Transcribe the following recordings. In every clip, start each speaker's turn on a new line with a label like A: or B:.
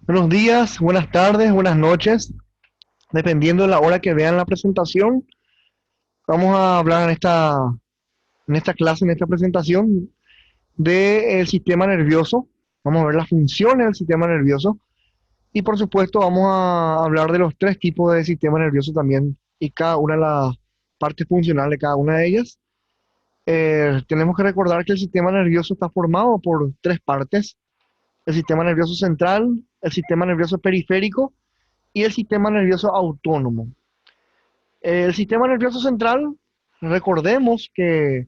A: Buenos días, buenas tardes, buenas noches, dependiendo de la hora que vean la presentación. Vamos a hablar en esta clase, en esta presentación, del sistema nervioso. Vamos a ver las funciones del sistema nervioso y por supuesto vamos a hablar de los tres tipos de sistema nervioso también y cada una de las partes funcionales de cada una de ellas. Tenemos que recordar que el sistema nervioso está formado por tres partes: el sistema nervioso central, el sistema nervioso periférico y el sistema nervioso autónomo. El sistema nervioso central, recordemos que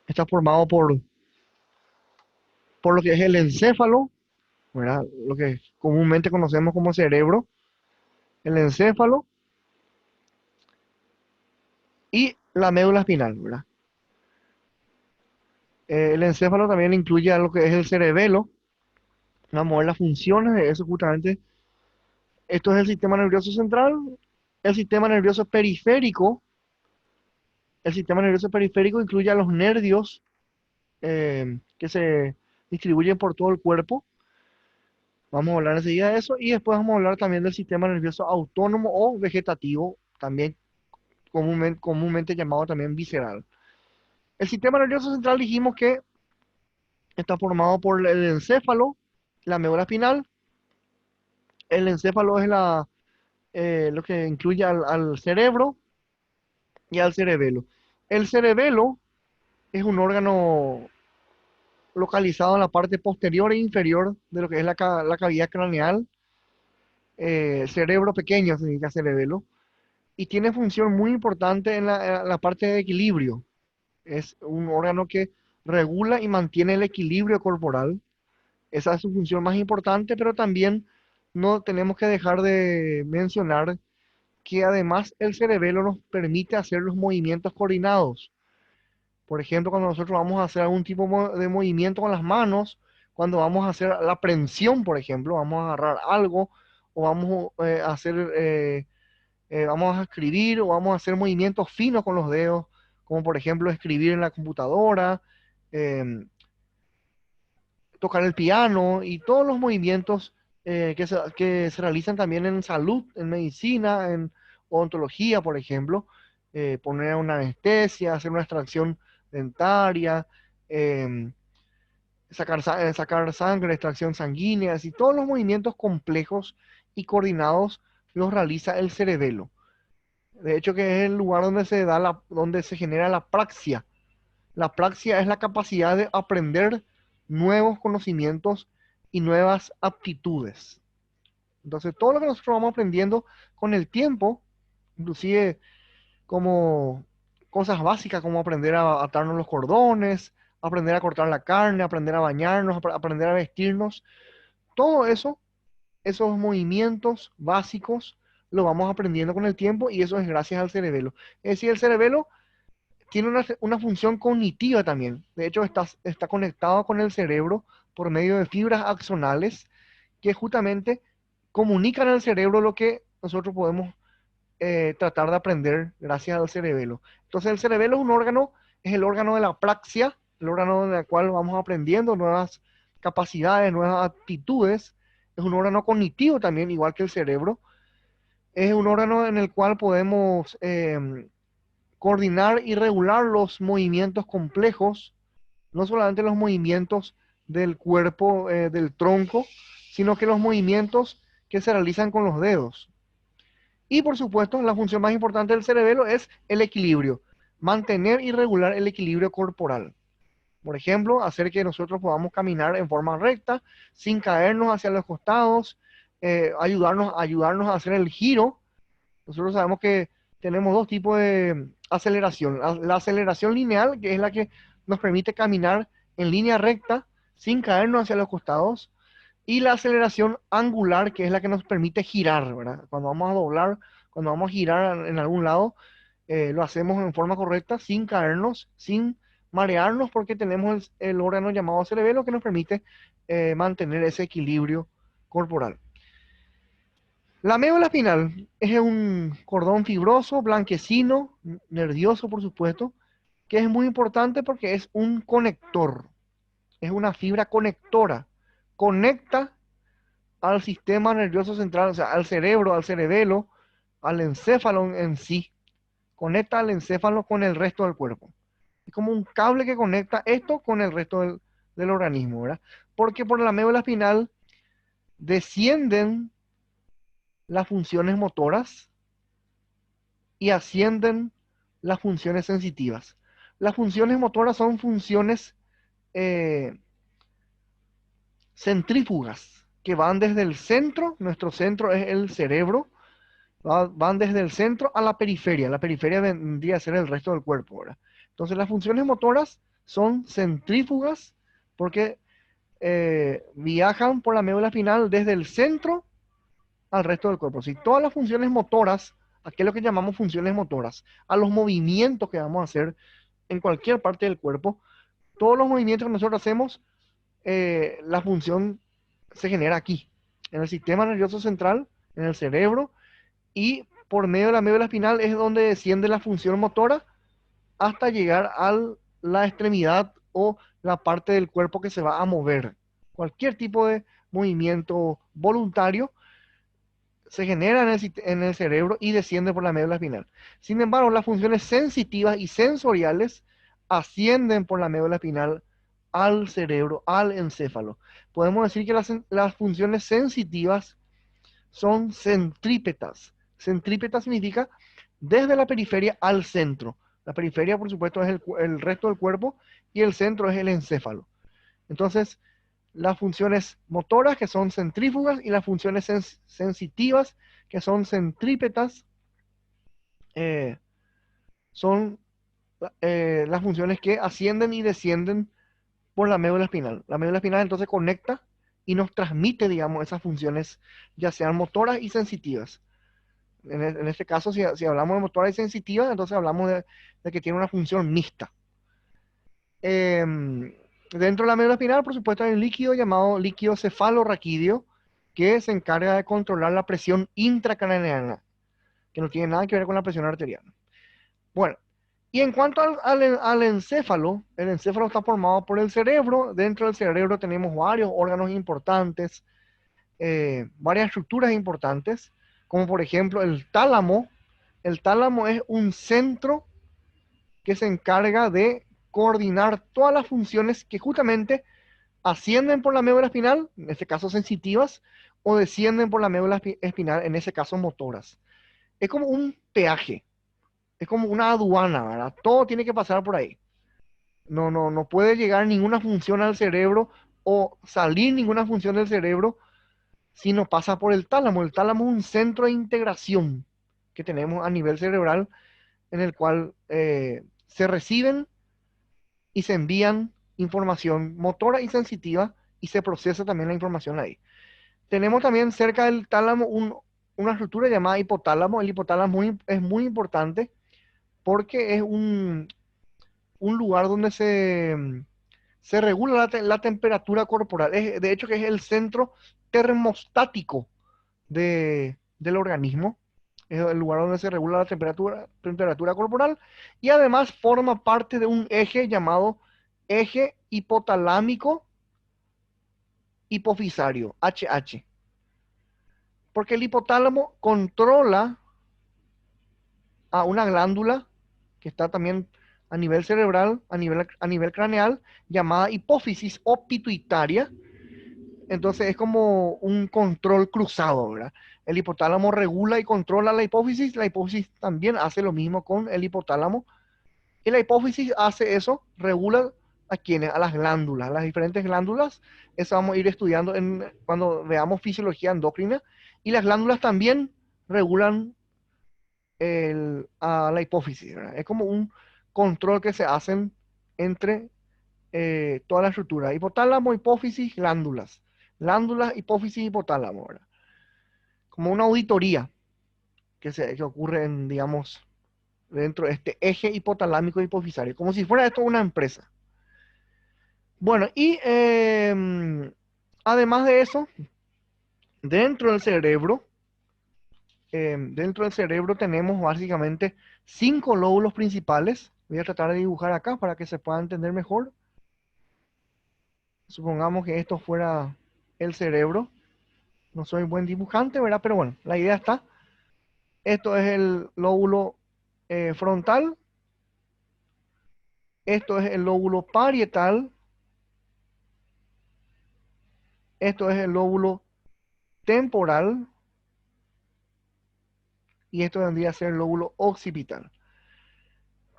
A: está formado por lo que es el encéfalo, ¿verdad? Lo que comúnmente conocemos como cerebro, el encéfalo y la médula espinal, ¿verdad? El encéfalo también incluye a lo que es el cerebelo. Vamos a ver las funciones de eso justamente. Esto es el sistema nervioso central. El sistema nervioso periférico. El sistema nervioso periférico incluye a los nervios que se distribuyen por todo el cuerpo. Vamos a hablar enseguida de eso y después vamos a hablar también del sistema nervioso autónomo o vegetativo, también comúnmente llamado también visceral. El sistema nervioso central dijimos que está formado por el encéfalo, la médula espinal. El encéfalo es lo que incluye al cerebro y al cerebelo. El cerebelo es un órgano localizado en la parte posterior e inferior de lo que es la cavidad craneal. Cerebro pequeño significa cerebelo. Y tiene función muy importante en la parte de equilibrio. Es un órgano que regula y mantiene el equilibrio corporal. Esa es su función más importante, pero también no tenemos que dejar de mencionar que además el cerebelo nos permite hacer los movimientos coordinados. Por ejemplo, cuando nosotros vamos a hacer algún tipo de movimiento con las manos, cuando vamos a hacer la prensión, por ejemplo, vamos a agarrar algo o vamos a vamos a escribir o vamos a hacer movimientos finos con los dedos, como por ejemplo escribir en la computadora, eh, tocar el piano y todos los movimientos que se realizan también en salud, en medicina, en odontología, por ejemplo, poner una anestesia, hacer una extracción dentaria, eh, sacar sangre, extracción sanguínea, y todos los movimientos complejos y coordinados los realiza el cerebelo. De hecho, que es el lugar donde se genera la praxia. La praxia es la capacidad de aprender nuevos conocimientos y nuevas aptitudes. Entonces, todo lo que nosotros vamos aprendiendo con el tiempo, inclusive como cosas básicas como aprender a atarnos los cordones, aprender a cortar la carne, aprender a bañarnos, aprender a vestirnos, todo eso, esos movimientos básicos, lo vamos aprendiendo con el tiempo y eso es gracias al cerebelo. Es decir, el cerebelo tiene una función cognitiva también. De hecho, está conectado con el cerebro por medio de fibras axonales que justamente comunican al cerebro lo que nosotros podemos tratar de aprender gracias al cerebelo. Entonces, el cerebelo es el órgano de la praxia, el órgano en el cual vamos aprendiendo nuevas capacidades, nuevas actitudes. Es un órgano cognitivo también, igual que el cerebro. Es un órgano en el cual podemos coordinar y regular los movimientos complejos, no solamente los movimientos del cuerpo, del tronco, sino que los movimientos que se realizan con los dedos. Y por supuesto, la función más importante del cerebelo es el equilibrio, mantener y regular el equilibrio corporal. Por ejemplo, hacer que nosotros podamos caminar en forma recta, sin caernos hacia los costados, ayudarnos a hacer el giro. Nosotros sabemos que tenemos dos tipos de aceleración. La aceleración lineal, que es la que nos permite caminar en línea recta sin caernos hacia los costados. Y la aceleración angular, que es la que nos permite girar, ¿verdad? Cuando vamos a doblar, cuando vamos a girar en algún lado, lo hacemos en forma correcta, sin caernos, sin marearnos, porque tenemos el órgano llamado cerebelo que nos permite mantener ese equilibrio corporal. La médula espinal es un cordón fibroso, blanquecino, nervioso, por supuesto, que es muy importante porque es un conector, es una fibra conectora. Conecta al sistema nervioso central, o sea, al cerebro, al cerebelo, al encéfalo en sí. Conecta al encéfalo con el resto del cuerpo. Es como un cable que conecta esto con el resto del organismo, ¿verdad? Porque por la médula espinal descienden las funciones motoras y ascienden las funciones sensitivas. Las funciones motoras son funciones eh, centrífugas que van desde el centro, nuestro centro es el cerebro, van desde el centro a la periferia. La periferia vendría a ser el resto del cuerpo, ¿verdad? Entonces las funciones motoras son centrífugas porque viajan por la médula espinal desde el centro al resto del cuerpo. Si todas las funciones motoras, aquí es lo que llamamos funciones motoras, a los movimientos que vamos a hacer en cualquier parte del cuerpo, todos los movimientos que nosotros hacemos, la función se genera aquí, en el sistema nervioso central, en el cerebro, y por medio de la médula espinal es donde desciende la función motora hasta llegar a la extremidad o la parte del cuerpo que se va a mover. Cualquier tipo de movimiento voluntario se genera en el cerebro y desciende por la médula espinal. Sin embargo, las funciones sensitivas y sensoriales ascienden por la médula espinal al cerebro, al encéfalo. Podemos decir que las funciones sensitivas son centrípetas. Centrípeta significa desde la periferia al centro. La periferia, por supuesto, es el resto del cuerpo y el centro es el encéfalo. Entonces, las funciones motoras, que son centrífugas, y las funciones sensitivas, que son centrípetas, eh, son las funciones que ascienden y descienden por la médula espinal. La médula espinal entonces conecta y nos transmite, digamos, esas funciones, ya sean motoras y sensitivas. En este caso, si hablamos de motora y sensitiva, entonces hablamos de que tiene una función mixta. Dentro de la médula espinal, por supuesto, hay un líquido llamado líquido cefalorraquídeo que se encarga de controlar la presión intracraneana, que no tiene nada que ver con la presión arterial. Bueno, y en cuanto al encéfalo, el encéfalo está formado por el cerebro. Dentro del cerebro tenemos varios órganos importantes, varias estructuras importantes, como por ejemplo el tálamo. El tálamo es un centro que se encarga de coordinar todas las funciones que justamente ascienden por la médula espinal, en este caso sensitivas, o descienden por la médula espinal, en ese caso motoras. Es como un peaje, es como una aduana, ¿verdad? Todo tiene que pasar por ahí. No puede llegar ninguna función al cerebro o salir ninguna función del cerebro si no pasa por el tálamo. El tálamo es un centro de integración que tenemos a nivel cerebral en el cual se reciben y se envían información motora y sensitiva y se procesa también la información ahí. Tenemos también cerca del tálamo una estructura llamada hipotálamo. El hipotálamo es muy importante porque es un lugar donde se regula la temperatura corporal. De hecho, que es el centro termostático del organismo. Es el lugar donde se regula la temperatura corporal y además forma parte de un eje llamado eje hipotalámico hipofisario, HH. Porque el hipotálamo controla a una glándula que está también a nivel cerebral, a nivel craneal, llamada hipófisis o pituitaria. Entonces es como un control cruzado, ¿verdad? El hipotálamo regula y controla la hipófisis también hace lo mismo con el hipotálamo, y la hipófisis hace eso, regula a quienes, a las glándulas, las diferentes glándulas. Eso vamos a ir estudiando cuando veamos fisiología endocrina, y las glándulas también regulan a la hipófisis, ¿verdad? Es como un control que se hacen entre toda la estructura. Hipotálamo, hipófisis, glándulas. Glándulas, hipófisis, hipotálamo, ¿verdad? Como una auditoría que ocurre digamos, dentro de este eje hipotalámico hipofisario, como si fuera esto una empresa. Bueno, y además de eso, dentro del cerebro, tenemos básicamente 5 lóbulos principales. Voy a tratar de dibujar acá para que se pueda entender mejor. Supongamos que esto fuera el cerebro. No soy buen dibujante, ¿verdad? Pero bueno, la idea está. Esto es el lóbulo frontal. Esto es el lóbulo parietal. Esto es el lóbulo temporal. Y esto vendría a ser el lóbulo occipital.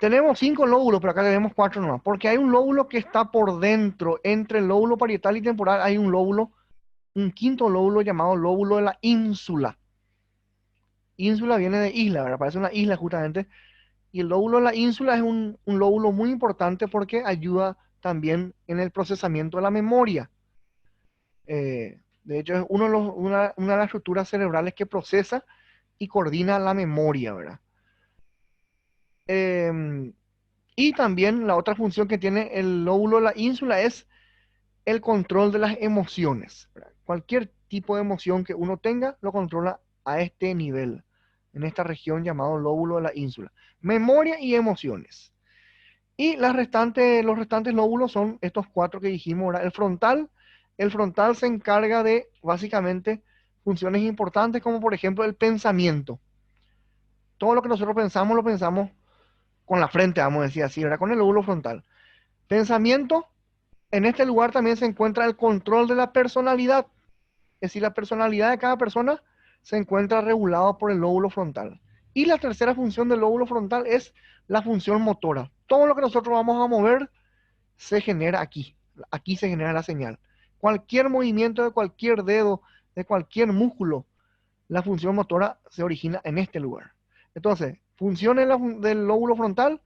A: Tenemos 5 lóbulos, pero acá tenemos 4 nomás. Porque hay un lóbulo que está por dentro. Entre el lóbulo parietal y temporal hay un lóbulo, un quinto lóbulo llamado lóbulo de la ínsula. Ínsula viene de isla, ¿verdad? Parece una isla justamente. Y el lóbulo de la ínsula es un lóbulo muy importante porque ayuda también en el procesamiento de la memoria. De hecho, es una de las estructuras cerebrales que procesa y coordina la memoria, ¿verdad? Em, y también la otra función que tiene el lóbulo de la ínsula es el control de las emociones, ¿verdad? Cualquier tipo de emoción que uno tenga lo controla a este nivel, en esta región llamado lóbulo de la ínsula. Memoria y emociones. Y los restantes lóbulos son estos 4 que dijimos, ¿verdad? El frontal se encarga de básicamente funciones importantes como por ejemplo el pensamiento. Todo lo que nosotros pensamos lo pensamos con la frente, vamos a decir así, ¿verdad? Con el lóbulo frontal. Pensamiento, en este lugar también se encuentra el control de la personalidad. Es decir, la personalidad de cada persona se encuentra regulada por el lóbulo frontal. Y la tercera función del lóbulo frontal es la función motora. Todo lo que nosotros vamos a mover se genera aquí. Aquí se genera la señal. Cualquier movimiento de cualquier dedo, de cualquier músculo, la función motora se origina en este lugar. Entonces, funciones del lóbulo frontal,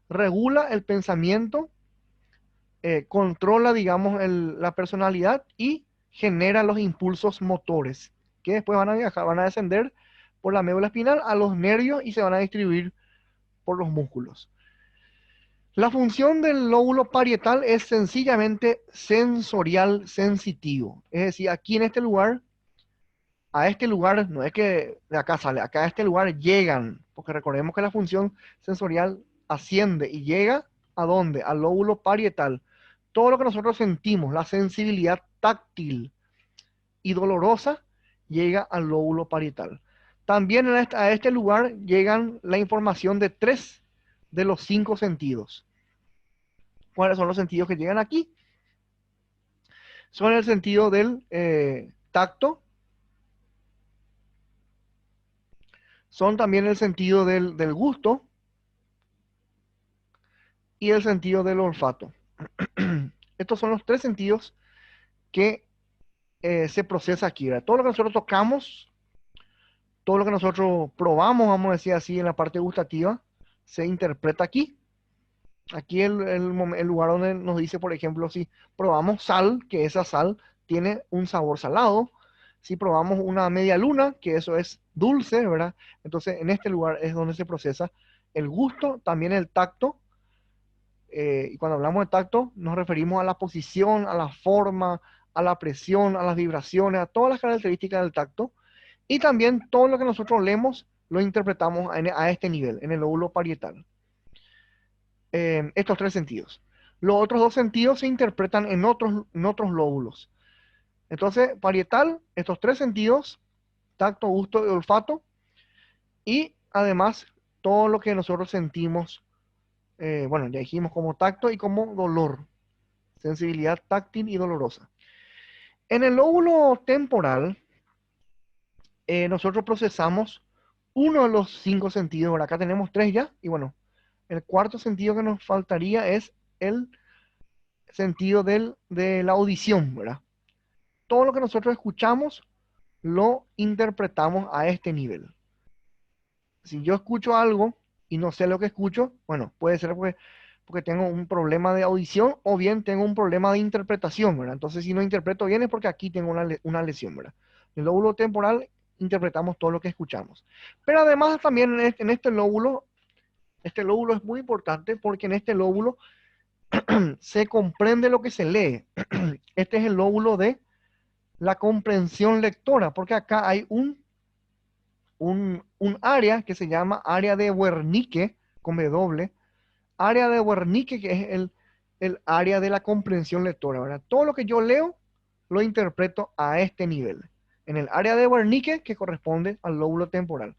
A: regula el pensamiento, controla, digamos, la personalidad y genera los impulsos motores, que después van a viajar, van a descender por la médula espinal a los nervios y se van a distribuir por los músculos. La función del lóbulo parietal es sencillamente sensorial sensitivo. Es decir, aquí en este lugar, a este lugar, no es que de acá sale, acá a este lugar llegan, porque recordemos que la función sensorial asciende y llega ¿a dónde? Al lóbulo parietal. Todo lo que nosotros sentimos, la sensibilidad táctil y dolorosa, llega al lóbulo parietal. También a este lugar llegan la información de 3 de los 5 sentidos. ¿Cuáles son los sentidos que llegan aquí? Son el sentido del tacto, son también el sentido del gusto y el sentido del olfato. Estos son los 3 sentidos que se procesa aquí, ¿verdad? Todo lo que nosotros tocamos, todo lo que nosotros probamos, vamos a decir así, en la parte gustativa, se interpreta aquí. Aquí el lugar donde nos dice, por ejemplo, si probamos sal, que esa sal tiene un sabor salado. Si probamos una media luna, que eso es dulce, ¿verdad? Entonces, en este lugar es donde se procesa el gusto, también el tacto. Y cuando hablamos de tacto, nos referimos a la posición, a la forma, a la presión, a las vibraciones, a todas las características del tacto. Y también todo lo que nosotros leemos lo interpretamos a este nivel, en el lóbulo parietal. Estos 3 sentidos. Los otros 2 sentidos se interpretan en otros lóbulos. Entonces, parietal, estos 3 sentidos, tacto, gusto y olfato, y además todo lo que nosotros sentimos, bueno, ya dijimos como tacto y como dolor, sensibilidad táctil y dolorosa. En el lóbulo temporal, nosotros procesamos uno de los 5 sentidos. Ahora acá tenemos 3 ya, y bueno, el cuarto sentido que nos faltaría es el sentido de la audición, ¿verdad? Todo lo que nosotros escuchamos lo interpretamos a este nivel. Si yo escucho algo y no sé lo que escucho, bueno, puede ser porque tengo un problema de audición o bien tengo un problema de interpretación, ¿verdad? Entonces, si no interpreto bien es porque aquí tengo una lesión, ¿verdad? En el lóbulo temporal interpretamos todo lo que escuchamos. Pero además también en este lóbulo es muy importante porque en este lóbulo se comprende lo que se lee. Este es el lóbulo de la comprensión lectora, porque acá hay un área que se llama área de Wernicke, con W, área de Wernicke, que es el área de la comprensión lectora, ¿verdad? Todo lo que yo leo lo interpreto a este nivel. en el área de Wernicke, que corresponde al lóbulo temporal.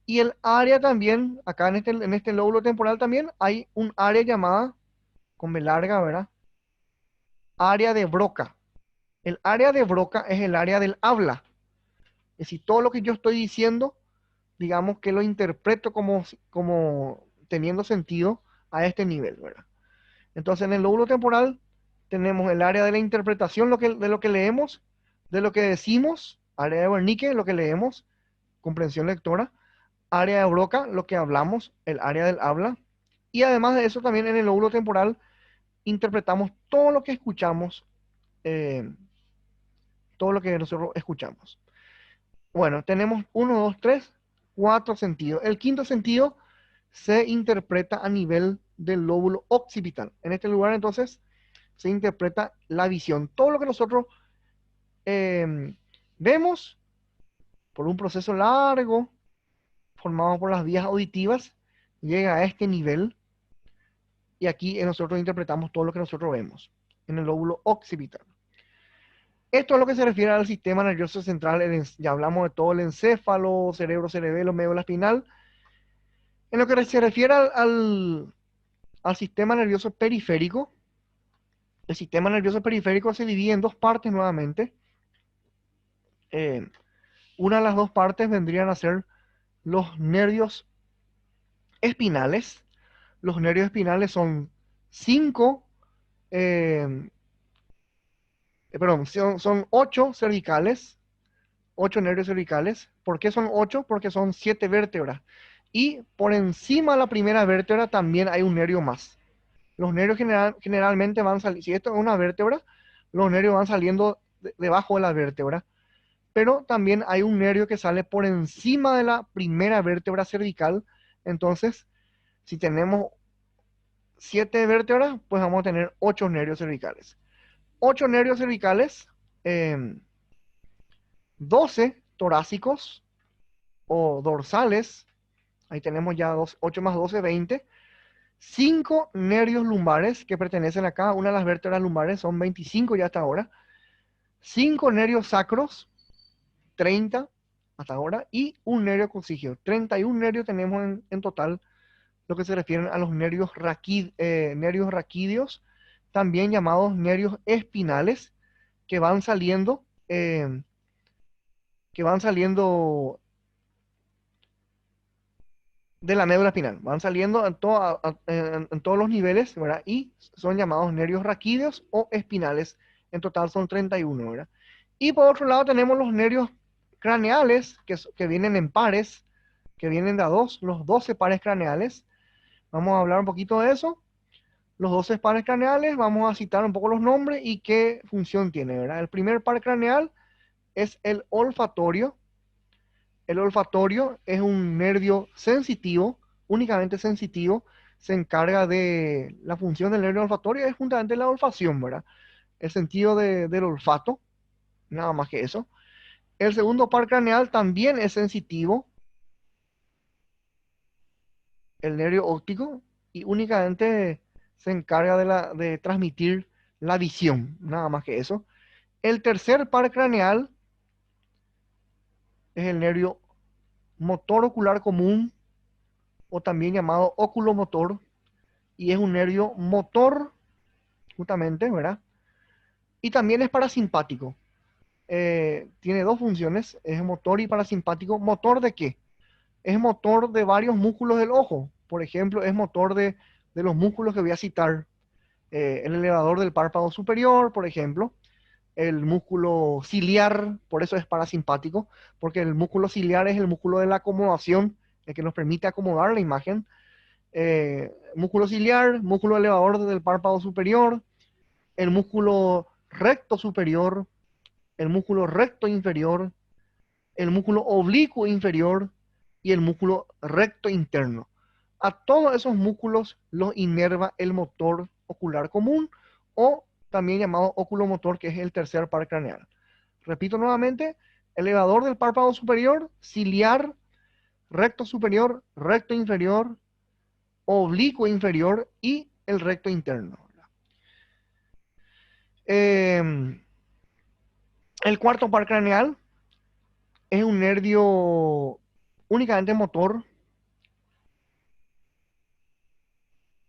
A: Y el área también, acá en este lóbulo temporal también, hay un área llamada, con B larga, ¿verdad? Área de Broca. El área de Broca es el área del habla. Es decir, todo lo que yo estoy diciendo, digamos que lo interpreto como teniendo sentido a este nivel, ¿verdad? Entonces, en el lóbulo temporal tenemos el área de la interpretación de lo que leemos, de lo que decimos, área de Wernicke, lo que leemos, comprensión lectora, área de Broca, lo que hablamos, el área del habla, y además de eso también en el lóbulo temporal interpretamos todo lo que escuchamos, eh, todo lo que nosotros escuchamos. Bueno, tenemos uno, dos, tres, cuatro sentidos. El quinto sentido se interpreta a nivel del lóbulo occipital. En este lugar, entonces, se interpreta la visión. Todo lo que nosotros vemos por un proceso largo, formado por las vías auditivas, llega a este nivel y aquí nosotros interpretamos todo lo que nosotros vemos en el lóbulo occipital. Esto es lo que se refiere al sistema nervioso central. Ya hablamos de todo el encéfalo, cerebro, cerebelo, médula espinal. En lo que se refiere al sistema nervioso periférico, el sistema nervioso periférico se divide en dos partes nuevamente. Una de las dos partes vendrían a ser los nervios espinales. Los nervios espinales son cinco, eh, perdón, son ocho cervicales, ocho nervios cervicales. ¿Por qué son ocho? Porque son siete vértebras. Y por encima de la primera vértebra también hay un nervio más. Los nervios generalmente van saliendo, si esto es una vértebra, los nervios van saliendo debajo de la vértebra, pero también hay un nervio que sale por encima de la primera vértebra cervical. Entonces, si tenemos siete vértebras, pues vamos a tener ocho nervios cervicales. Ocho nervios cervicales, 12 torácicos o dorsales, ahí tenemos ya 8 más 12, 20. 5 nervios lumbares que pertenecen a cada una de las vértebras lumbares, son 25 ya hasta ahora. 5 nervios sacros, 30 hasta ahora, y un nervio coccígeo. 31 nervios tenemos en total, lo que se refieren a los nervios raquídeos, también llamados nervios espinales, que van saliendo, eh, que van saliendo de la médula espinal, van saliendo en todos los niveles, ¿verdad? Y son llamados nervios raquídeos o espinales. En total son 31, ¿verdad? Y por otro lado tenemos los nervios craneales, que vienen en pares, que vienen de a dos, los 12 pares craneales. Vamos a hablar un poquito de eso. Los 12 pares craneales, vamos a citar un poco los nombres y qué función tiene, ¿verdad? El primer par craneal es el olfatorio. El olfatorio es un nervio sensitivo, únicamente sensitivo, se encarga de la función del nervio olfatorio, es justamente la olfacción, ¿verdad? El sentido del olfato, nada más que eso. El segundo par craneal también es sensitivo, el nervio óptico, y únicamente se encarga de transmitir la visión, nada más que eso. El tercer par craneal es el nervio motor ocular común, o también llamado oculomotor, y es un nervio motor, justamente, ¿verdad? Y también es parasimpático. Tiene dos funciones, es motor y parasimpático. ¿Motor de qué? Es motor de varios músculos del ojo. Por ejemplo, es motor de los músculos que voy a citar. El elevador del párpado superior, por ejemplo. El músculo ciliar, por eso es parasimpático, porque el músculo ciliar es el músculo de la acomodación, el que nos permite acomodar la imagen. Músculo ciliar, músculo elevador del párpado superior, el músculo recto superior, el músculo recto inferior, el músculo oblicuo inferior y el músculo recto interno. A todos esos músculos los inerva el motor ocular común, o también llamado oculomotor, que es el tercer par craneal. Repito nuevamente: elevador del párpado superior, ciliar, recto superior, recto inferior, oblicuo inferior y el recto interno. Eh, el cuarto par craneal Es un nervio únicamente motor.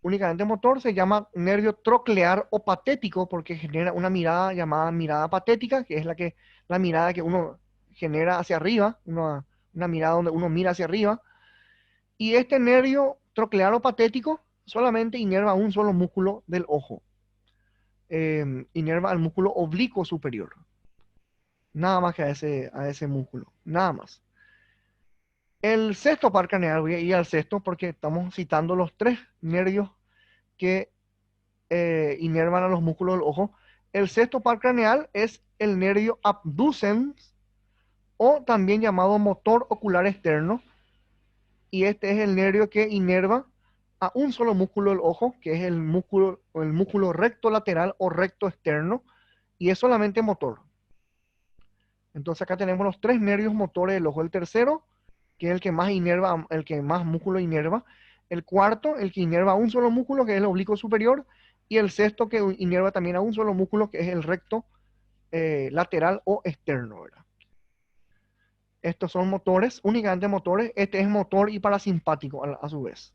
A: Únicamente motor, se llama nervio troclear o patético porque genera una mirada llamada mirada patética, que es la mirada que uno genera hacia arriba, una mirada donde uno mira hacia arriba. Y este nervio troclear o patético solamente inerva un solo músculo del ojo. Inerva al músculo oblicuo superior. Nada más que a ese músculo. Nada más. El sexto par craneal, voy a ir al sexto porque estamos citando los tres nervios que inervan a los músculos del ojo. El sexto par craneal es el nervio abducens o también llamado motor ocular externo. Y este es el nervio que inerva a un solo músculo del ojo, que es el músculo recto lateral o recto externo, y es solamente motor. Entonces acá tenemos los tres nervios motores del ojo. El tercero, que es el que más inerva, el que más músculo inerva. El cuarto, el que inerva a un solo músculo, que es el oblicuo superior. Y el sexto, que inerva también a un solo músculo, que es el recto lateral o externo, ¿verdad? Estos son motores, únicamente motores. Este es motor y parasimpático a su vez.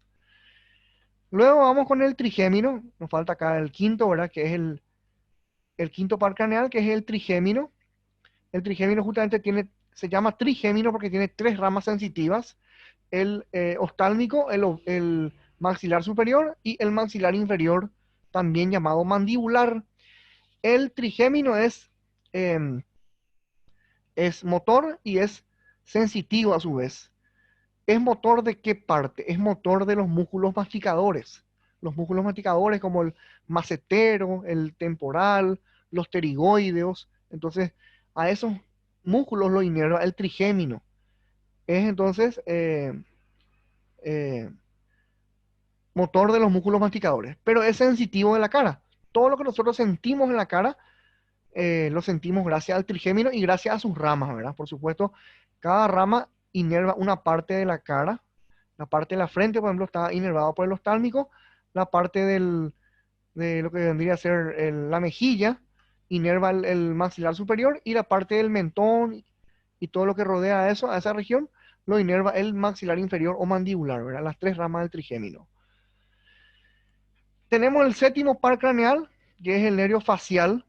A: Luego vamos con el trigémino. Nos falta acá el quinto, ¿verdad? Que es el quinto par craneal, que es el trigémino. El trigémino justamente se llama trigémino porque tiene tres ramas sensitivas. El oftálmico, el maxilar superior y el maxilar inferior, también llamado mandibular. El trigémino es motor y es sensitivo a su vez. ¿Es motor de qué parte? Es motor de los músculos masticadores. Los músculos masticadores como el macetero, el temporal, los pterigoideos. Entonces, a esos músculos lo inerva el trigémino. Es entonces eh, motor de los músculos masticadores, pero es sensitivo de la cara. Todo lo que nosotros sentimos en la cara, lo sentimos gracias al trigémino y gracias a sus ramas, ¿verdad? Por supuesto, cada rama inerva una parte de la cara. La parte de la frente, por ejemplo, está inervado por el oftálmico. La parte de lo que vendría a ser la mejilla inerva el maxilar superior y la parte del mentón y todo lo que rodea a eso, a esa región, lo inerva el maxilar inferior o mandibular, ¿verdad? Las tres ramas del trigémino. Tenemos el séptimo par craneal, que es el nervio facial.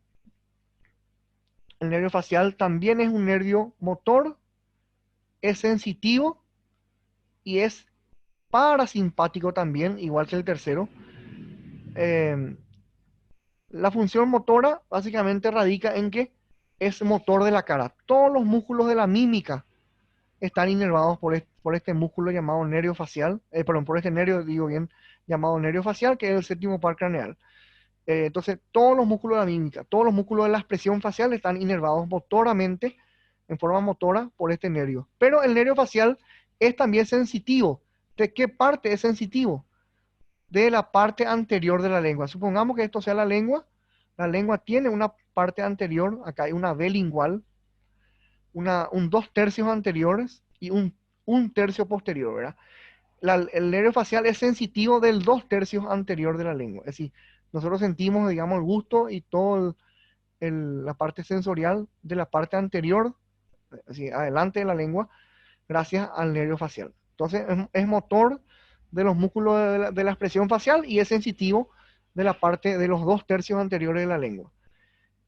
A: El nervio facial también es un nervio motor, es sensitivo y es parasimpático también, igual que el tercero. Eh, la función motora básicamente radica en que es motor de la cara. Todos los músculos de la mímica están inervados por este músculo llamado nervio facial, perdón, por este nervio, digo bien, llamado nervio facial, que es el séptimo par craneal. Entonces, todos los músculos de la mímica, todos los músculos de la expresión facial están inervados motoramente, en forma motora, por este nervio. Pero el nervio facial es también sensitivo. ¿De qué parte es sensitivo? De la parte anterior de la lengua. Supongamos que esto sea la lengua tiene una parte anterior, acá hay una V lingual, un dos tercios anteriores y un tercio posterior, ¿verdad? El nervio facial es sensitivo del dos tercios anterior de la lengua. Es decir, nosotros sentimos, digamos, el gusto y toda la parte sensorial de la parte anterior, así, adelante de la lengua, gracias al nervio facial. Entonces, es motor de los músculos de la expresión facial y es sensitivo de la parte de los dos tercios anteriores de la lengua.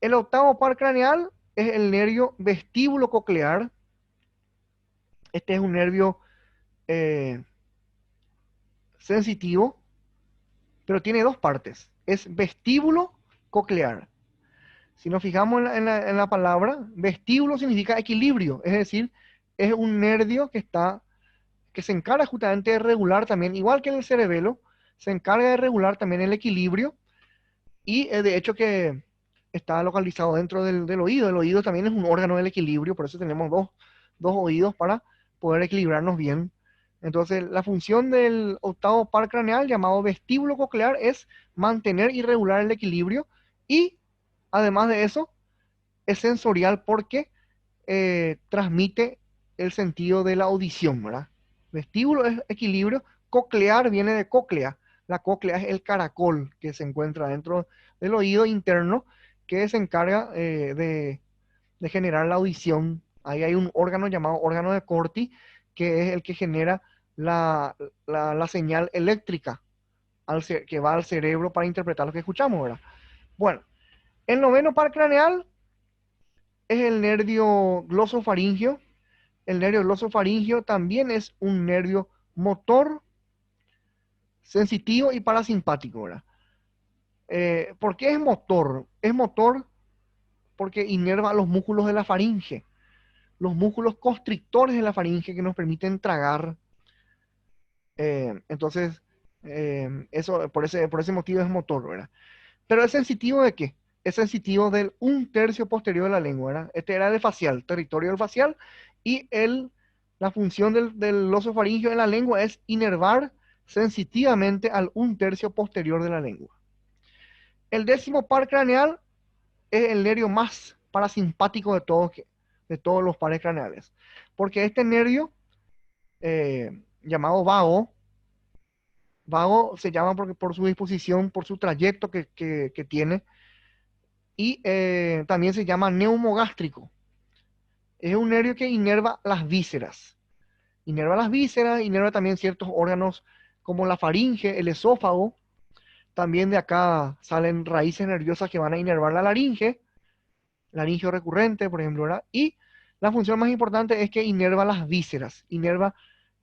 A: El octavo par craneal es el nervio vestíbulo coclear. Este es un nervio eh, sensitivo, pero tiene dos partes. Es vestíbulo coclear. Si nos fijamos en la palabra, vestíbulo significa equilibrio, es decir, es un nervio que se encarga justamente de regular también, igual que en el cerebelo, se encarga de regular también el equilibrio y de hecho que está localizado dentro del oído. El oído también es un órgano del equilibrio, por eso tenemos dos oídos para poder equilibrarnos bien. Entonces, la función del octavo par craneal, llamado vestíbulo coclear, es mantener y regular el equilibrio y, además de eso, es sensorial porque transmite el sentido de la audición, ¿verdad? Vestíbulo es equilibrio, coclear viene de cóclea. La cóclea es el caracol que se encuentra dentro del oído interno que se encarga de generar la audición Ahí hay un órgano llamado órgano de Corti, que es el que genera la señal eléctrica que va al cerebro para interpretar lo que escuchamos, ¿verdad? Bueno, el noveno par craneal es el nervio glosofaringio. El nervio glosofaringio también es un nervio motor, sensitivo y parasimpático, ¿verdad? ¿Por qué es motor? Es motor porque inerva los músculos de la faringe, los músculos constrictores de la faringe que nos permiten tragar. Entonces, eso, por ese motivo es motor, ¿verdad? Pero ¿es sensitivo de qué? Es sensitivo del un tercio posterior de la lengua, ¿verdad? Este era el facial, territorio del facial, y la función del oso faríngeo en la lengua es inervar sensitivamente al un tercio posterior de la lengua. El décimo par craneal es el nervio más parasimpático de todos los pares craneales, porque este nervio, llamado vago se llama porque, por su disposición, por su trayecto que tiene, y también se llama neumogástrico. Es un nervio que inerva las vísceras. Inerva las vísceras, inerva también ciertos órganos como la faringe, el esófago. También de acá salen raíces nerviosas que van a inervar la laringio recurrente, por ejemplo, ¿verdad? Y la función más importante es que inerva las vísceras. Inerva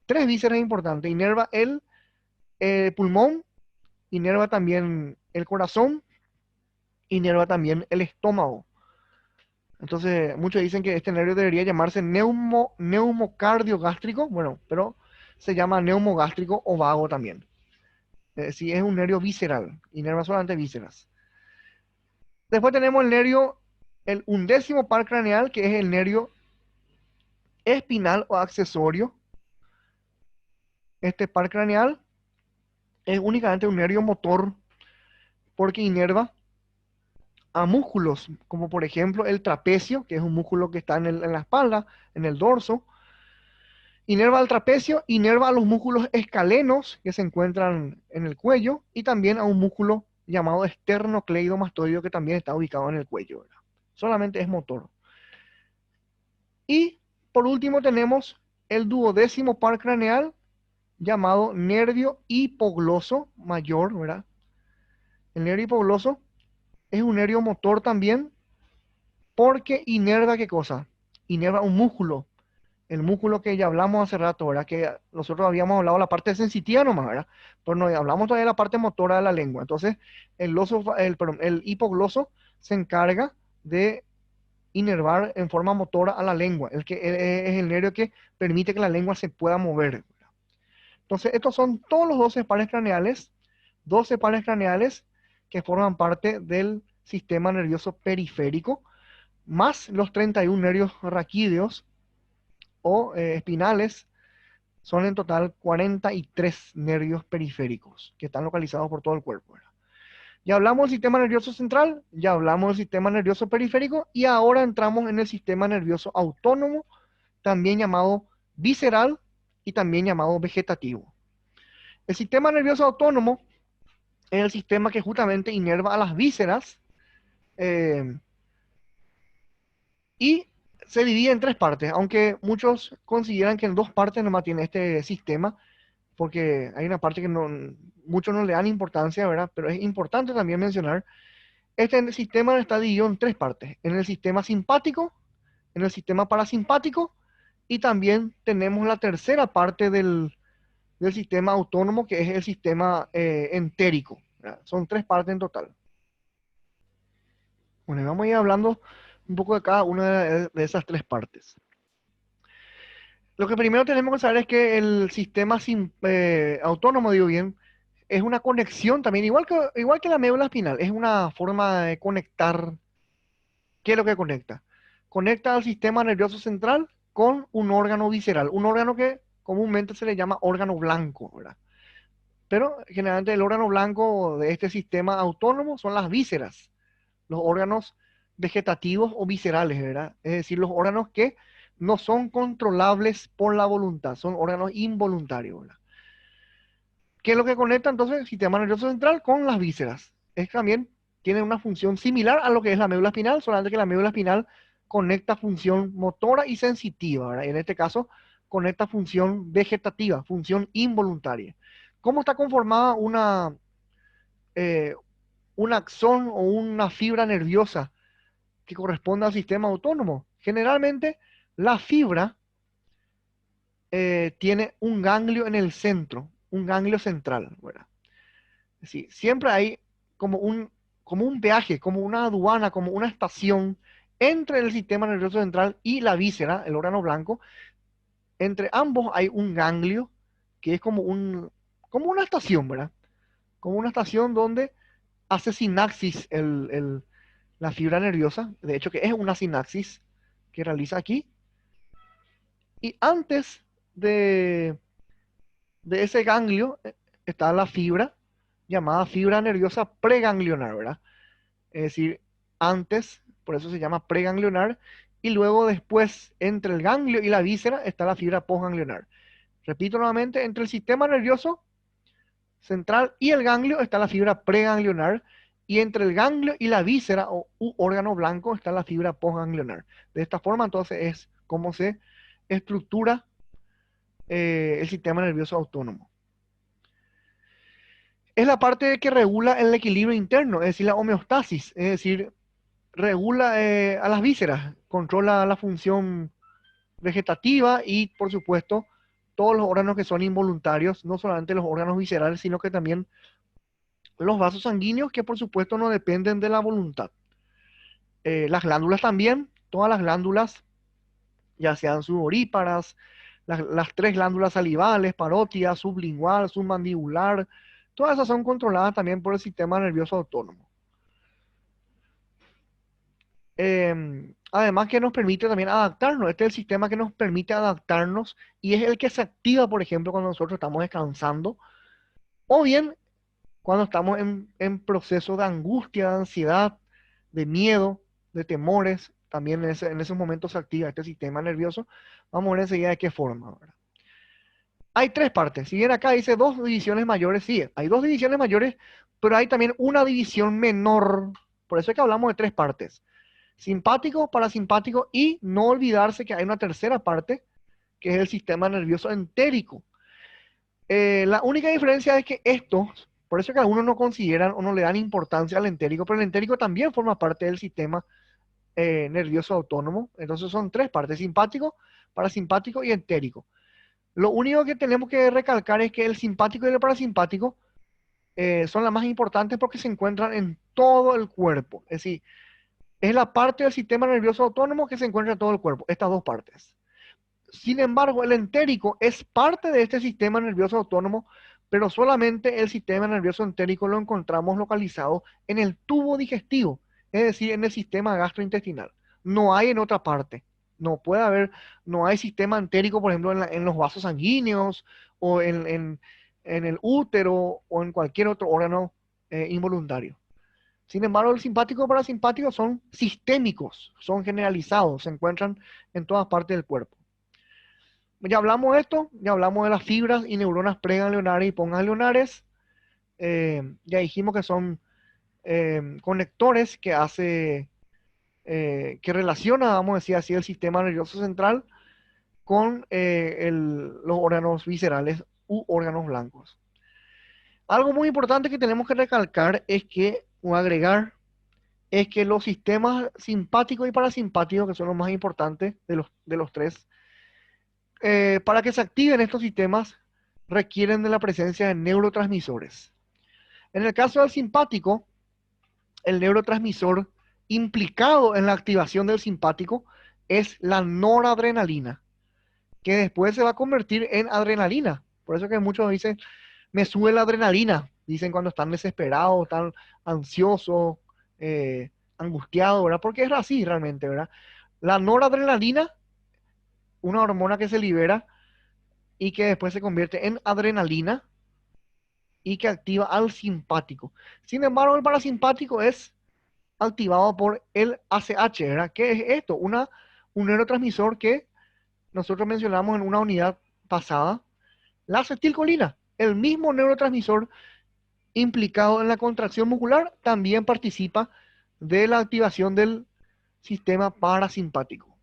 A: tres vísceras importantes. Inerva el pulmón, inerva también el corazón, inerva también el estómago. Entonces, muchos dicen que este nervio debería llamarse neumocardio gástrico, bueno, pero se llama neumogástrico o vago también. Sí, es un nervio visceral, inerva solamente vísceras. Después tenemos el nervio, el undécimo par craneal, que es el nervio espinal o accesorio. Este par craneal es únicamente un nervio motor porque inerva a músculos, como por ejemplo el trapecio, que es un músculo que está en la espalda, en el dorso. Inerva al trapecio, inerva a los músculos escalenos que se encuentran en el cuello y también a un músculo llamado esternocleidomastoideo que también está ubicado en el cuello, ¿verdad? Solamente es motor. Y por último tenemos el duodécimo par craneal llamado nervio hipogloso mayor, ¿verdad? El nervio hipogloso es un nervio motor también porque inerva ¿qué cosa? Inerva un músculo, el músculo que ya hablamos hace rato, ¿verdad? Que nosotros habíamos hablado de la parte sensitiva nomás, ¿verdad? Pero no hablamos todavía de la parte motora de la lengua. Entonces, el hipogloso se encarga de inervar en forma motora a la lengua, es el nervio que permite que la lengua se pueda mover. Entonces, estos son todos los 12 pares craneales que forman parte del sistema nervioso periférico, más los 31 nervios raquídeos o espinales. Son en total 43 nervios periféricos que están localizados por todo el cuerpo, ¿verdad? Ya hablamos del sistema nervioso central, ya hablamos del sistema nervioso periférico y ahora entramos en el sistema nervioso autónomo, también llamado visceral y también llamado vegetativo. El sistema nervioso autónomo es el sistema que justamente inerva a las vísceras eh, y se divide en tres partes, aunque muchos consideran que en dos partes nomás tiene este sistema, porque hay una parte que muchos no le dan importancia, ¿verdad? Pero es importante también mencionar, este sistema está dividido en tres partes, en el sistema simpático, en el sistema parasimpático, y también tenemos la tercera parte del sistema autónomo, que es el sistema entérico, ¿verdad? Son tres partes en total. Bueno, y vamos a ir hablando un poco de cada una de esas tres partes. Lo que primero tenemos que saber es que el sistema autónomo, digo bien, es una conexión también, igual que la médula espinal, es una forma de conectar. ¿Qué es lo que conecta? Conecta al sistema nervioso central con un órgano visceral, un órgano que comúnmente se le llama órgano blanco, ¿verdad? Pero generalmente el órgano blanco de este sistema autónomo son las vísceras, los órganos vegetativos o viscerales, ¿verdad? Es decir, los órganos que no son controlables por la voluntad, son órganos involuntarios, ¿verdad? ¿Qué es lo que conecta entonces el sistema nervioso central con las vísceras? Es que también tiene una función similar a lo que es la médula espinal, solamente que la médula espinal conecta función motora y sensitiva, ¿verdad? En este caso, conecta función vegetativa, función involuntaria. ¿Cómo está conformada eh, un axón o una fibra nerviosa que corresponde al sistema autónomo? Generalmente, la fibra tiene un ganglio en el centro, un ganglio central, ¿verdad? Es decir, siempre hay como como un peaje, como una aduana, como una estación entre el sistema nervioso central y la víscera, el órgano blanco. Entre ambos hay un ganglio que es como una estación, ¿verdad? Como una estación donde hace sinapsis la fibra nerviosa, de hecho que es una sinapsis que realiza aquí. Y antes de, de ese ganglio está la fibra llamada fibra nerviosa preganglionar, ¿verdad? Es decir, antes, por eso se llama preganglionar, y luego después, entre el ganglio y la víscera, está la fibra postganglionar. Repito nuevamente, entre el sistema nervioso central y el ganglio está la fibra preganglionar, y entre el ganglio y la víscera o órgano blanco está la fibra postganglionar. De esta forma, entonces, es como se estructura el sistema nervioso autónomo. Es la parte que regula el equilibrio interno, es decir, la homeostasis, es decir, regula a las vísceras, controla la función vegetativa y, por supuesto, todos los órganos que son involuntarios, no solamente los órganos viscerales, sino que también los vasos sanguíneos, que por supuesto no dependen de la voluntad. Las glándulas también, todas las glándulas, ya sean sudoríparas, las tres glándulas salivales, parótida, sublingual, submandibular, todas esas son controladas también por el sistema nervioso autónomo. Además que nos permite también adaptarnos. Este es el sistema que nos permite adaptarnos y es el que se activa, por ejemplo, cuando nosotros estamos descansando o bien cuando estamos en proceso de angustia, de ansiedad, de miedo, de temores. También en esos momentos se activa este sistema nervioso. Vamos a ver enseguida de qué forma, ¿verdad? Hay tres partes. Si bien acá dice dos divisiones mayores, sí, hay dos divisiones mayores, pero hay también una división menor. Por eso es que hablamos de tres partes: simpático, parasimpático y no olvidarse que hay una tercera parte, que es el sistema nervioso entérico. La única diferencia es que estos, por eso que algunos no consideran o no le dan importancia al entérico, pero el entérico también forma parte del sistema nervioso autónomo. Entonces son tres partes: simpático, parasimpático y entérico. Lo único que tenemos que recalcar es que el simpático y el parasimpático son las más importantes porque se encuentran en todo el cuerpo. Es decir, es la parte del sistema nervioso autónomo que se encuentra en todo el cuerpo, estas dos partes. Sin embargo, el entérico es parte de este sistema nervioso autónomo, pero solamente el sistema nervioso entérico lo encontramos localizado en el tubo digestivo, es decir, en el sistema gastrointestinal. No hay en otra parte. No puede haber, no hay sistema entérico, por ejemplo, en los vasos sanguíneos o en el útero o en cualquier otro órgano involuntario. Sin embargo, el simpático y parasimpático son sistémicos, son generalizados, se encuentran en todas partes del cuerpo. Ya hablamos de esto, ya hablamos de las fibras y neuronas preganglionares y postganglionares. Ya dijimos que son conectores que relacionan, vamos a decir así, el sistema nervioso central con los órganos viscerales u órganos blancos. Algo muy importante que tenemos que recalcar es que, o agregar, es que los sistemas simpáticos y parasimpáticos, que son los más importantes de los tres, para que se activen estos sistemas, requieren de la presencia de neurotransmisores. En el caso del simpático, el neurotransmisor implicado en la activación del simpático es la noradrenalina, que después se va a convertir en adrenalina. Por eso que muchos dicen, me sube la adrenalina, dicen cuando están desesperados, están ansiosos, angustiados, ¿verdad? Porque es así realmente, ¿verdad? La noradrenalina, una hormona que se libera y que después se convierte en adrenalina y que activa al simpático. Sin embargo, el parasimpático es activado por el ACH, ¿verdad? ¿Qué es esto? Un neurotransmisor que nosotros mencionamos en una unidad pasada, la acetilcolina, el mismo neurotransmisor implicado en la contracción muscular, también participa de la activación del sistema parasimpático.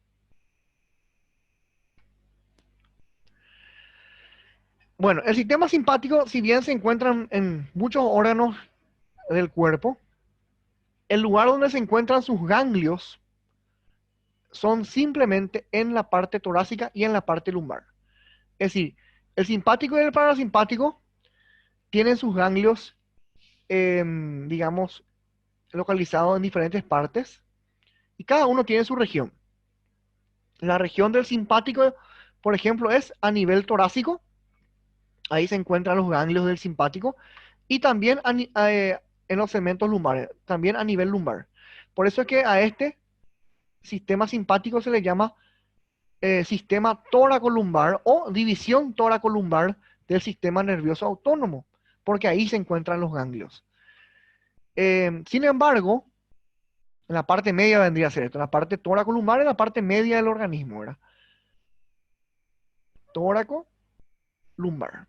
A: Bueno, el sistema simpático, si bien se encuentra en muchos órganos del cuerpo, el lugar donde se encuentran sus ganglios son simplemente en la parte torácica y en la parte lumbar. Es decir, el simpático y el parasimpático tienen sus ganglios, digamos, localizados en diferentes partes y cada uno tiene su región. La región del simpático, por ejemplo, es a nivel torácico. Ahí se encuentran los ganglios del simpático y también en los segmentos lumbares, también a nivel lumbar. Por eso es que a este sistema simpático se le llama sistema tóraco-lumbar o división tóraco-lumbar del sistema nervioso autónomo, porque ahí se encuentran los ganglios. Sin embargo, en la parte media vendría a ser esto, en la parte tóraco-lumbar es la parte media del organismo, ¿verdad? Tóraco-lumbar.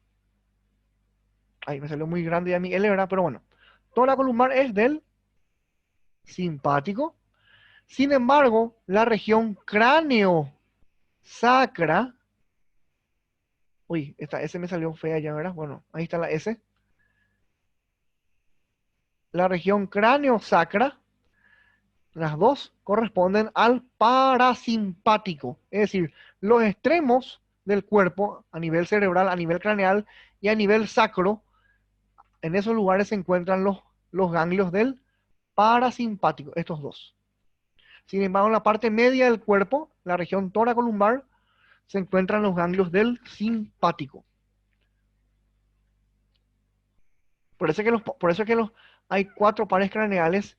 A: Ahí me salió muy grande ya mi L, ¿verdad? Pero bueno, tóraco-lumbar es del simpático. Sin embargo, la región cráneo-sacra, uy, esta S me salió fea ya, ¿verdad? Bueno, ahí está la S. La región cráneo-sacra, las dos corresponden al parasimpático, es decir, los extremos del cuerpo a nivel cerebral, a nivel craneal y a nivel sacro, en esos lugares se encuentran los ganglios del parasimpático, estos dos. Sin embargo, en la parte media del cuerpo, la región tóraco-lumbar, se encuentran los ganglios del simpático. Por eso es que hay 4 pares craneales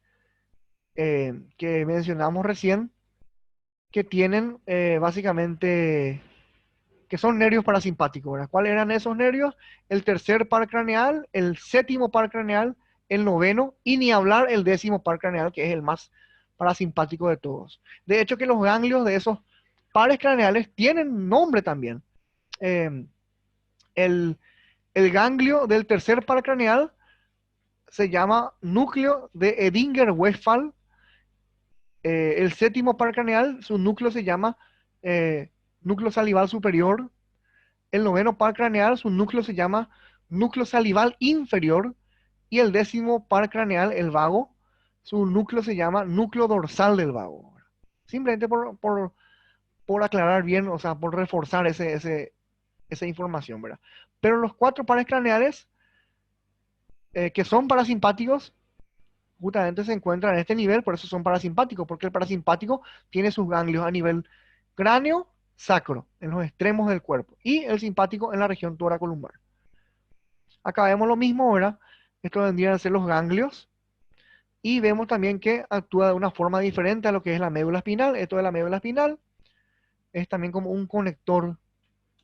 A: que mencionamos recién, que tienen básicamente, que son nervios parasimpáticos, ¿verdad? ¿Cuáles eran esos nervios? El tercer par craneal, el séptimo par craneal, el noveno, y ni hablar el décimo par craneal, que es el más parasimpático de todos. De hecho, que los ganglios de esos pares craneales tienen nombre también. Eh, el, el ganglio del tercer par craneal se llama núcleo de Edinger-Westphal. El séptimo par craneal, su núcleo se llama núcleo salival superior. El noveno par craneal, su núcleo se llama núcleo salival inferior. Y el décimo par craneal, el vago, su núcleo se llama núcleo dorsal del vago. Simplemente por aclarar bien, o sea, por reforzar esa información, ¿verdad? Pero los 4 pares craneales que son parasimpáticos justamente se encuentran en este nivel, por eso son parasimpáticos, porque el parasimpático tiene sus ganglios a nivel cráneo, sacro, en los extremos del cuerpo, y el simpático en la región tóraco-lumbar. Acá vemos lo mismo, ¿verdad? Estos vendrían a ser los ganglios, y vemos también que actúa de una forma diferente a lo que es la médula espinal. Esto de la médula espinal es también como un conector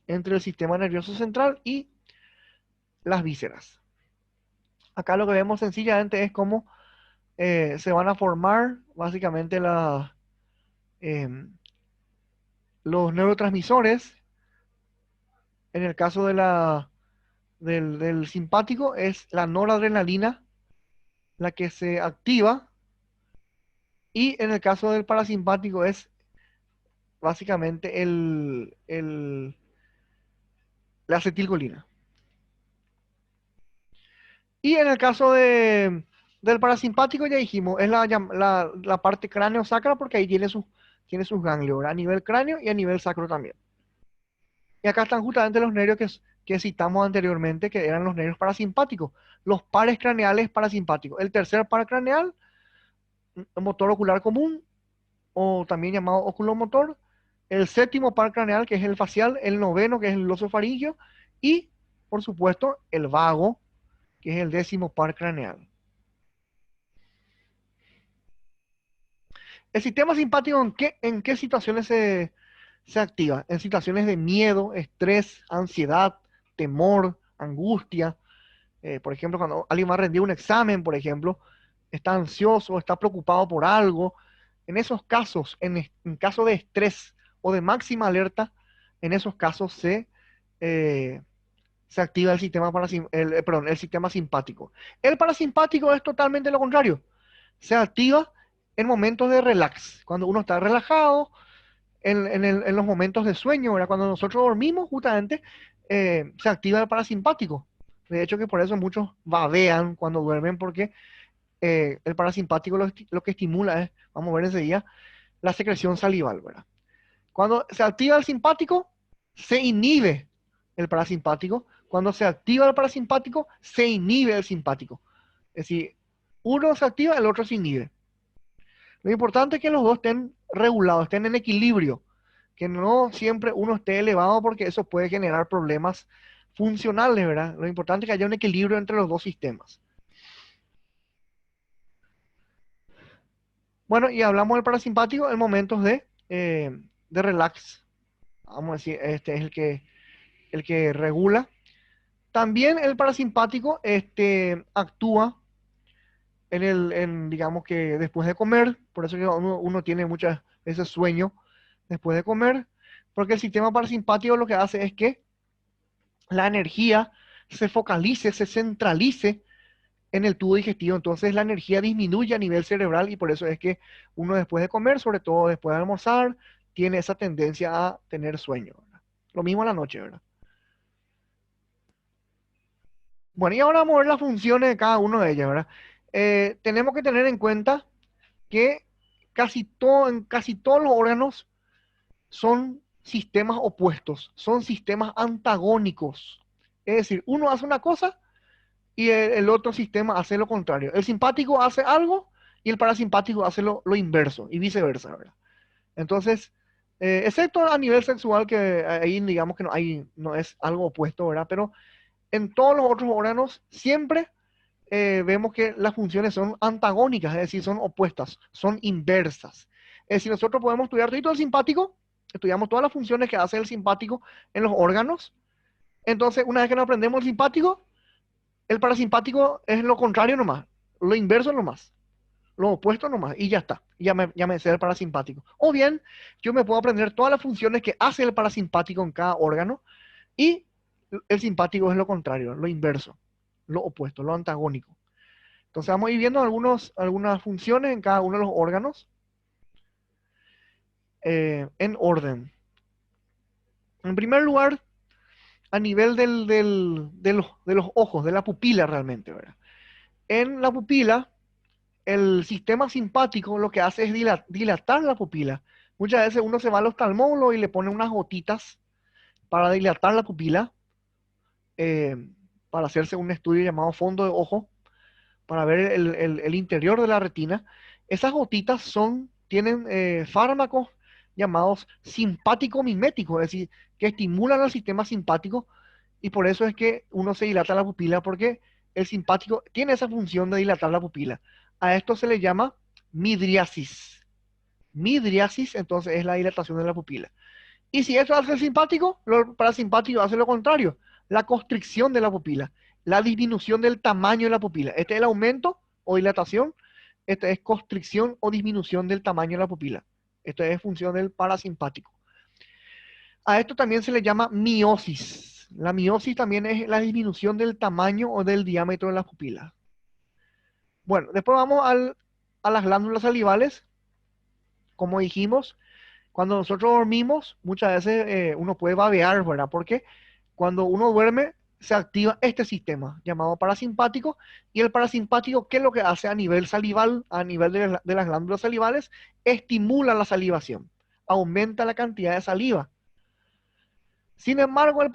A: entre el sistema nervioso central y las vísceras. Acá lo que vemos sencillamente es cómo se van a formar básicamente los neurotransmisores. En el caso del simpático es la noradrenalina la que se activa, y en el caso del parasimpático es básicamente la acetilcolina. Y en el caso del parasimpático ya dijimos, es la parte cráneo-sacra, porque ahí tiene sus ganglios, ¿verdad? A nivel cráneo y a nivel sacro también. Y acá están justamente los nervios que citamos anteriormente, que eran los nervios parasimpáticos, los pares craneales parasimpáticos. El tercer par craneal, motor ocular común, o también llamado oculomotor. El séptimo par craneal, que es el facial. El noveno, que es el glosofaringio. Y, por supuesto, el vago, que es el décimo par craneal. El sistema simpático, ¿en qué situaciones se activa? En situaciones de miedo, estrés, ansiedad, temor, angustia. Por ejemplo, cuando alguien va a rendir un examen, por ejemplo, está ansioso, está preocupado por algo. En esos casos, en caso de estrés o de máxima alerta, en esos casos eh, se activa el sistema, perdón, el sistema simpático. El parasimpático es totalmente lo contrario. Se activa en momentos de relax, cuando uno está relajado, en los momentos de sueño, ¿verdad? Cuando nosotros dormimos, justamente, se activa el parasimpático. De hecho, que por eso muchos babean cuando duermen, porque el parasimpático lo que estimula es, vamos a ver enseguida, la secreción salival, ¿verdad? Cuando se activa el simpático, se inhibe el parasimpático. Cuando se activa el parasimpático, se inhibe el simpático. Es decir, uno se activa, el otro se inhibe. Lo importante es que los dos estén regulados, estén en equilibrio, que no siempre uno esté elevado porque eso puede generar problemas funcionales, ¿verdad? Lo importante es que haya un equilibrio entre los dos sistemas. Bueno, y hablamos del parasimpático en momentos de relax. Vamos a decir, este es el que regula. También el parasimpático actúa digamos que después de comer, por eso que uno tiene muchas veces sueño después de comer, porque el sistema parasimpático lo que hace es que la energía se focalice, se centralice en el tubo digestivo, entonces la energía disminuye a nivel cerebral y por eso es que uno después de comer, sobre todo después de almorzar, tiene esa tendencia a tener sueño, ¿verdad? Lo mismo a la noche, ¿verdad? Bueno, y ahora vamos a ver las funciones de cada uno de ellas, ¿verdad? Tenemos que tener en cuenta que en casi todos los órganos son sistemas opuestos, son sistemas antagónicos. Es decir, uno hace una cosa y el otro sistema hace lo contrario. El simpático hace algo y el parasimpático hace lo inverso y viceversa, ¿verdad? Entonces, excepto a nivel sexual, que ahí digamos que no es algo opuesto, ¿verdad? Pero en todos los otros órganos siempre vemos que las funciones son antagónicas, es decir, son opuestas, son inversas. Es decir, nosotros podemos estudiar todo el simpático, estudiamos todas las funciones que hace el simpático en los órganos. Entonces, una vez que nos aprendemos el simpático, el parasimpático es lo contrario nomás, lo inverso nomás, lo opuesto nomás, y ya está, ya me sé el parasimpático. O bien, yo me puedo aprender todas las funciones que hace el parasimpático en cada órgano, y el simpático es lo contrario, lo inverso, lo opuesto, lo antagónico. Entonces vamos a ir viendo algunas funciones en cada uno de los órganos en orden. En primer lugar, a nivel de los ojos, de la pupila realmente, ¿verdad? En la pupila, el sistema simpático lo que hace es dilatar la pupila. Muchas veces uno se va al oftalmólogo y le pone unas gotitas para dilatar la pupila, eh, para hacerse un estudio llamado fondo de ojo, para ver el interior de la retina. Esas gotitas tienen fármacos llamados simpático-miméticos, es decir, que estimulan al sistema simpático y por eso es que uno se dilata la pupila porque el simpático tiene esa función de dilatar la pupila. A esto se le llama midriasis. Midriasis, entonces, es la dilatación de la pupila. Y si eso hace el simpático, el parasimpático hace lo contrario, la constricción de la pupila, la disminución del tamaño de la pupila. Este es el aumento o dilatación, este es constricción o disminución del tamaño de la pupila. Esto es función del parasimpático. A esto también se le llama miosis. La miosis también es la disminución del tamaño o del diámetro de las pupilas. Bueno, después vamos a las glándulas salivales. Como dijimos, cuando nosotros dormimos, muchas veces uno puede babear, ¿verdad? Porque cuando uno duerme, se activa este sistema llamado parasimpático. Y el parasimpático, ¿qué es lo que hace a nivel salival, a nivel de las glándulas salivales? Estimula la salivación, aumenta la cantidad de saliva. Sin embargo, el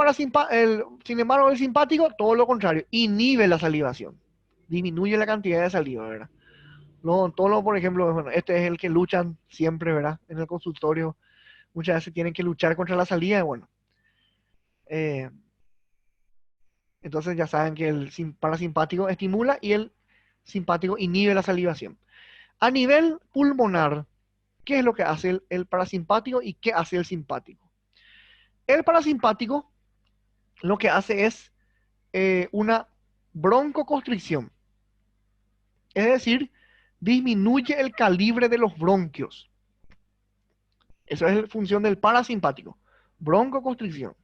A: simpático, todo lo contrario, inhibe la salivación, disminuye la cantidad de saliva, ¿verdad? Los odontólogos, por ejemplo, bueno, este es el que luchan siempre, ¿verdad? En el consultorio, muchas veces tienen que luchar contra la salida, bueno. eh, entonces ya saben que el parasimpático estimula y el simpático inhibe la salivación. A nivel pulmonar, ¿qué es lo que hace el parasimpático y qué hace el simpático? El parasimpático lo que hace es una broncoconstricción, es decir, disminuye el calibre de los bronquios. Eso es la función del parasimpático, broncoconstricción.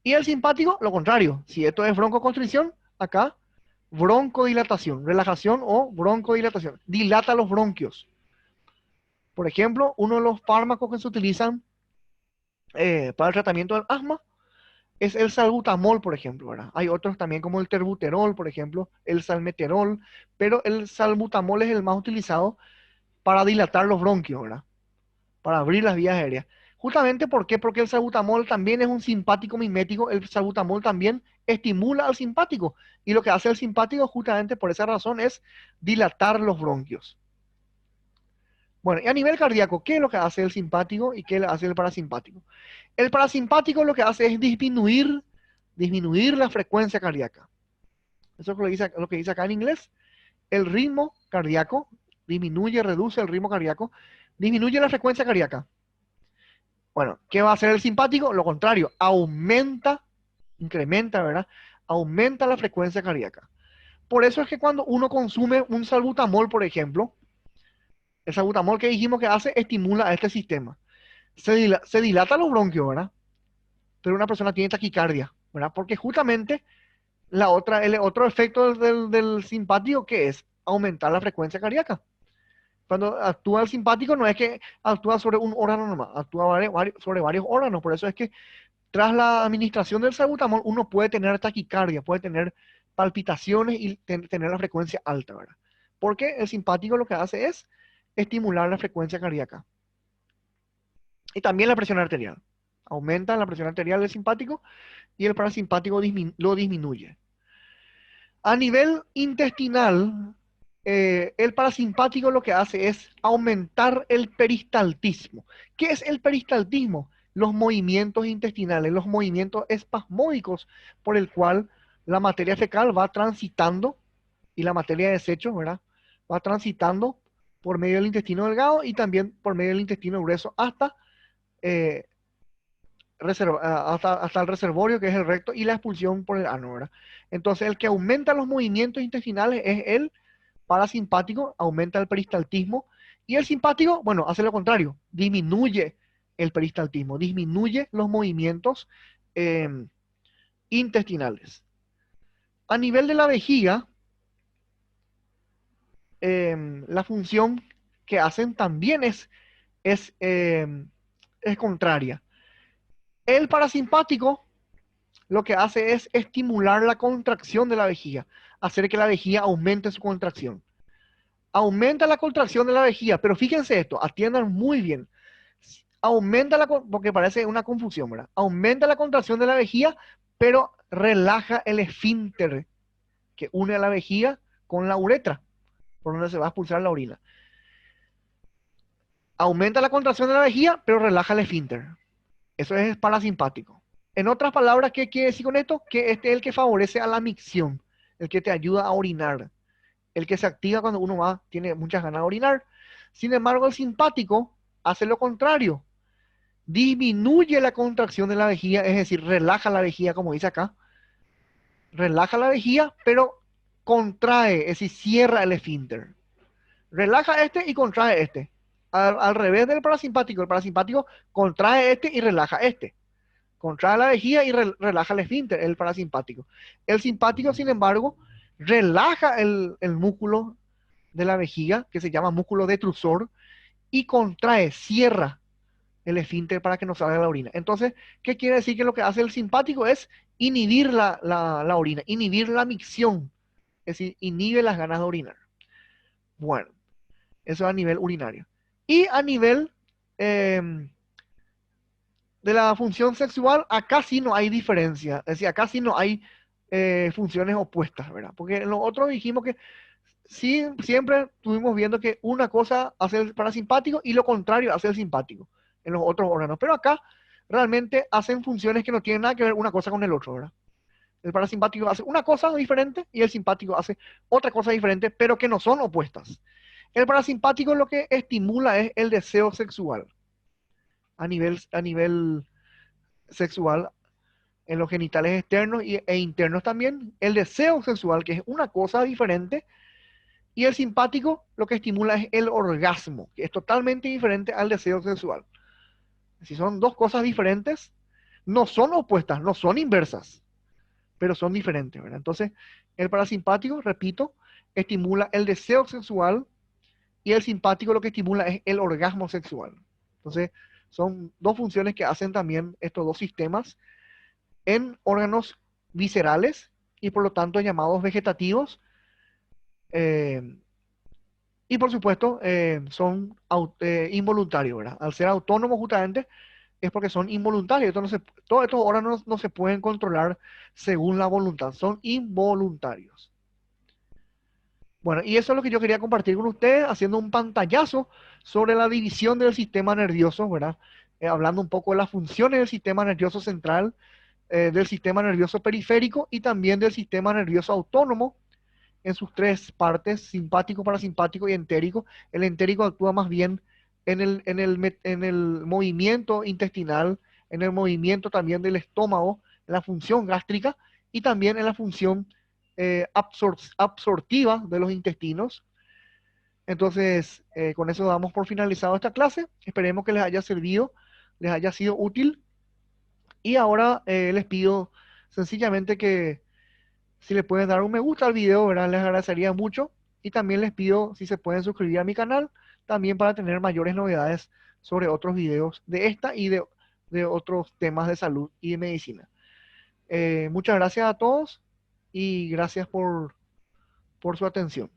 A: Y el simpático, lo contrario. Si esto es broncoconstricción, acá broncodilatación, relajación o broncodilatación. Dilata los bronquios. Por ejemplo, uno de los fármacos que se utilizan para el tratamiento del asma es el salbutamol, por ejemplo, ¿verdad? Hay otros también como el terbuterol, por ejemplo, el salmeterol, pero el salbutamol es el más utilizado para dilatar los bronquios, ¿verdad? Para abrir las vías aéreas. Justamente, ¿por qué? Porque el salbutamol también es un simpático mimético, el salbutamol también estimula al simpático, y lo que hace el simpático justamente por esa razón es dilatar los bronquios. Bueno, y a nivel cardíaco, ¿qué es lo que hace el simpático y qué hace el parasimpático? El parasimpático lo que hace es disminuir la frecuencia cardíaca. Eso es lo que dice acá en inglés. El ritmo cardíaco reduce el ritmo cardíaco, disminuye la frecuencia cardíaca. Bueno, ¿qué va a hacer el simpático? Lo contrario, incrementa, ¿verdad? Aumenta la frecuencia cardíaca. Por eso es que cuando uno consume un salbutamol, por ejemplo, el salbutamol que dijimos que hace, estimula a este sistema. Se dilata los bronquios, ¿verdad? Pero una persona tiene taquicardia, ¿verdad? Porque justamente el otro efecto del simpático, que es aumentar la frecuencia cardíaca. Cuando actúa el simpático no es que actúa sobre un órgano nomás, actúa sobre varios órganos. Por eso es que tras la administración del salbutamol uno puede tener taquicardia, puede tener palpitaciones y tener la frecuencia alta, ¿verdad? Porque el simpático lo que hace es estimular la frecuencia cardíaca. Y también la presión arterial. Aumenta la presión arterial del simpático y el parasimpático lo disminuye. A nivel intestinal, el parasimpático lo que hace es aumentar el peristaltismo. ¿Qué es el peristaltismo? Los movimientos intestinales, los movimientos espasmódicos por el cual la materia fecal va transitando y la materia de desecho, ¿verdad? Va transitando por medio del intestino delgado y también por medio del intestino grueso eh, hasta el reservorio, que es el recto, y la expulsión por el ano, ¿verdad? Entonces, el que aumenta los movimientos intestinales es el parasimpático, aumenta el peristaltismo, y el simpático, bueno, hace lo contrario, disminuye el peristaltismo, disminuye los movimientos eh, intestinales. A nivel de la vejiga, la función que hacen también es, eh, es contraria. El parasimpático lo que hace es estimular la contracción de la vejiga, hacer que la vejiga aumente su contracción. Aumenta la contracción de la vejiga, pero fíjense esto, atiendan muy bien. Porque parece una confusión, ¿verdad? Aumenta la contracción de la vejiga, pero relaja el esfínter que une a la vejiga con la uretra, por donde se va a expulsar la orina. Aumenta la contracción de la vejiga, pero relaja el esfínter. Eso es parasimpático. En otras palabras, ¿qué quiere decir con esto? Que este es el que favorece a la micción, el que te ayuda a orinar, el que se activa cuando uno tiene muchas ganas de orinar. Sin embargo, el simpático hace lo contrario. Disminuye la contracción de la vejiga, es decir, relaja la vejiga, como dice acá. Relaja la vejiga, pero contrae, es decir, cierra el esfínter. Relaja este y contrae este. Al revés del parasimpático, el parasimpático contrae este y relaja este. Contrae la vejiga y relaja el esfínter, el parasimpático. El simpático, sin embargo, relaja el músculo de la vejiga, que se llama músculo detrusor, y contrae, cierra el esfínter para que no salga la orina. Entonces, ¿qué quiere decir? Que lo que hace el simpático es inhibir la orina, inhibir la micción, es decir, inhibe las ganas de orinar. Bueno, eso a nivel urinario. Y a nivel de la función sexual, acá sí no hay diferencia, es decir, acá sí no hay funciones opuestas, ¿verdad? Porque en los otros dijimos que sí, siempre estuvimos viendo que una cosa hace el parasimpático y lo contrario hace el simpático en los otros órganos. Pero acá realmente hacen funciones que no tienen nada que ver una cosa con el otro, ¿verdad? El parasimpático hace una cosa diferente y el simpático hace otra cosa diferente, pero que no son opuestas. El parasimpático lo que estimula es el deseo sexual a nivel sexual en los genitales externos e internos también. El deseo sexual, que es una cosa diferente, y el simpático lo que estimula es el orgasmo, que es totalmente diferente al deseo sexual. Si son dos cosas diferentes, no son opuestas, no son inversas, pero son diferentes, ¿verdad? Entonces, el parasimpático, repito, estimula el deseo sexual y el simpático lo que estimula es el orgasmo sexual. Entonces, son dos funciones que hacen también estos dos sistemas en órganos viscerales y por lo tanto llamados vegetativos. eh, y por supuesto, son involuntarios, ¿verdad? Al ser autónomos justamente es porque son involuntarios. Todos estos órganos no se pueden controlar según la voluntad, son involuntarios. Bueno, y eso es lo que yo quería compartir con ustedes, haciendo un pantallazo sobre la división del sistema nervioso, ¿verdad? Hablando un poco de las funciones del sistema nervioso central, del sistema nervioso periférico y también del sistema nervioso autónomo en sus tres partes, simpático, parasimpático y entérico. El entérico actúa más bien en el movimiento intestinal, en el movimiento también del estómago, en la función gástrica y también en la función absortiva de los intestinos. Entonces, con eso damos por finalizado esta clase. Esperemos que les haya servido, les haya sido útil. Y ahora les pido sencillamente que si le pueden dar un me gusta al video, ¿verdad? Les agradecería mucho. Y también les pido si se pueden suscribir a mi canal, también para tener mayores novedades sobre otros videos de esta y de otros temas de salud y de medicina. Muchas gracias a todos y gracias por su atención.